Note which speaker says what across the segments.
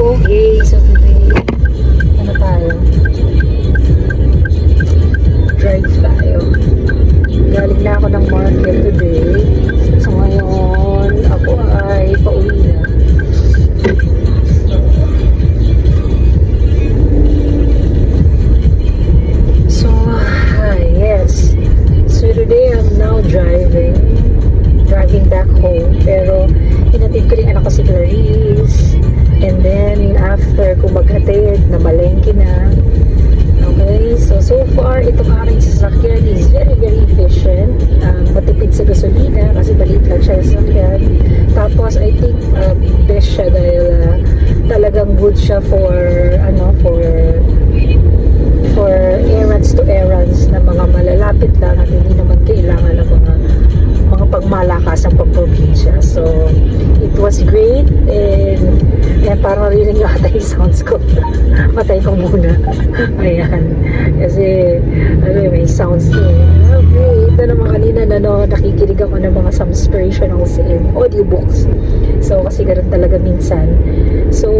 Speaker 1: Okay, so today, ano tayo? Drive tayo. Galing na ako ng market today. So ngayon, ako ay pauwi na. So, yes. So today I'm now driving back home. Pero, hinatid ko rin anak ko si Clarice. And then, after ko maghatid, namalengke na. Okay, so far, itong aking sasakyan is very, very efficient. Matipid sa gasolina kasi maliit lang siya sasakyan. Tapos, I think, best siya dahil talagang good siya for errands to errands na mga malalapit lang at hindi naman kailangan ng mga pagmalakasang pagprobinsya. So, it was great and yan, parang marinig yung ata yung sounds ko. Patay ko muna. Ayan. Kasi, may sounds din. Okay, ito naman kanina nakikinig ako ng mga some inspirationals and audiobooks. So, kasi ganun talaga minsan. So,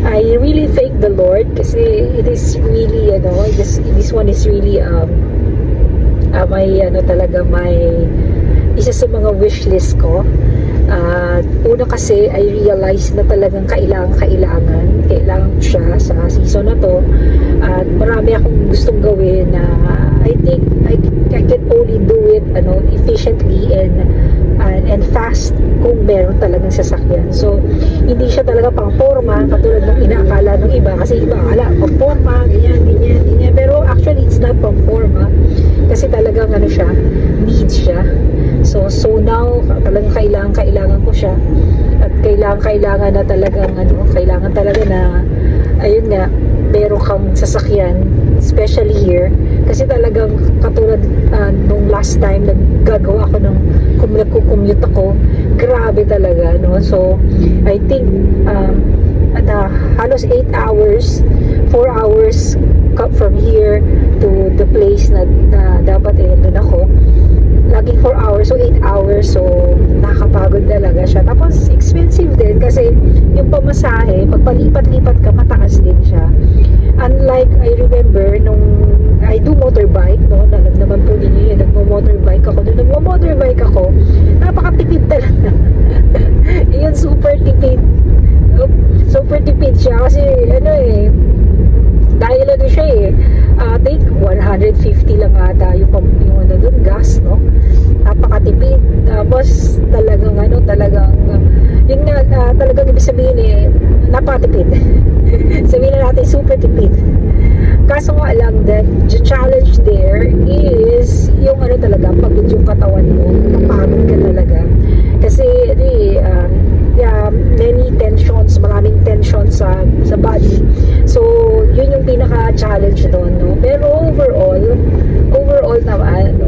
Speaker 1: I really thank the Lord kasi it is really, this one is really, may isa sa mga wish list ko. Una kasi I realized na talagang kailangan ko siya sa season na to at marami akong gustong gawin na I think I can only do it efficiently and fast kung meron talagang sasakyan. So hindi siya talaga pang forma katulad ng inaakala ng iba kasi iba akala pang forma ganyan pero actually it's not pang forma kasi talagang siya needs siya. So now talagang kailangan ko siya at kailangan na talagang kailangan talaga na ayun nga meron kang sasakyan especially here kasi talagang katulad nung last time naggagawa ako ng nagko-commute ako, grabe talaga so I think halos 8 hours 4 hours from here to the place na dapat doon ako laging 4 hours, so 8 hours, so nakakapagod talaga siya. Tapos expensive din kasi yung pamasahe, pag palipat-lipat ka, mataas din siya. Unlike, I remember, nung I do motorbike, alam naman po ninyo yun, nagmo-motorbike ako. Nung nagmo-motorbike ako, napakatipid talaga. Yun, super tipid. Super tipid siya kasi, dahil siya I think 150 lang ata yung doon gas napakatipid tapos talagang yun nga talagang ibig sabihin napakatipid sabihin na natin super tipid kaso nga lang that the challenge there is yung talaga pagod yung katawan mo napagod ka talaga kasi many tensions, maraming tensions sa body. So, yun yung pinaka-challenge doon, Pero overall naman,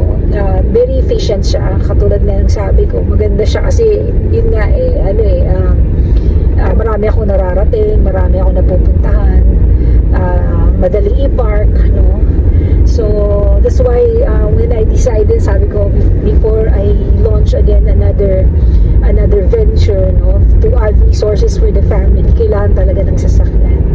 Speaker 1: very efficient siya. Katulad na yung sabi ko, maganda siya kasi, yun nga marami akong nararating, marami akong napupuntahan, madali i-park, So, that's why when I decided, sabi ko, before I launch again another venture, to add resources for the family, kailangan talaga ng sasakyan.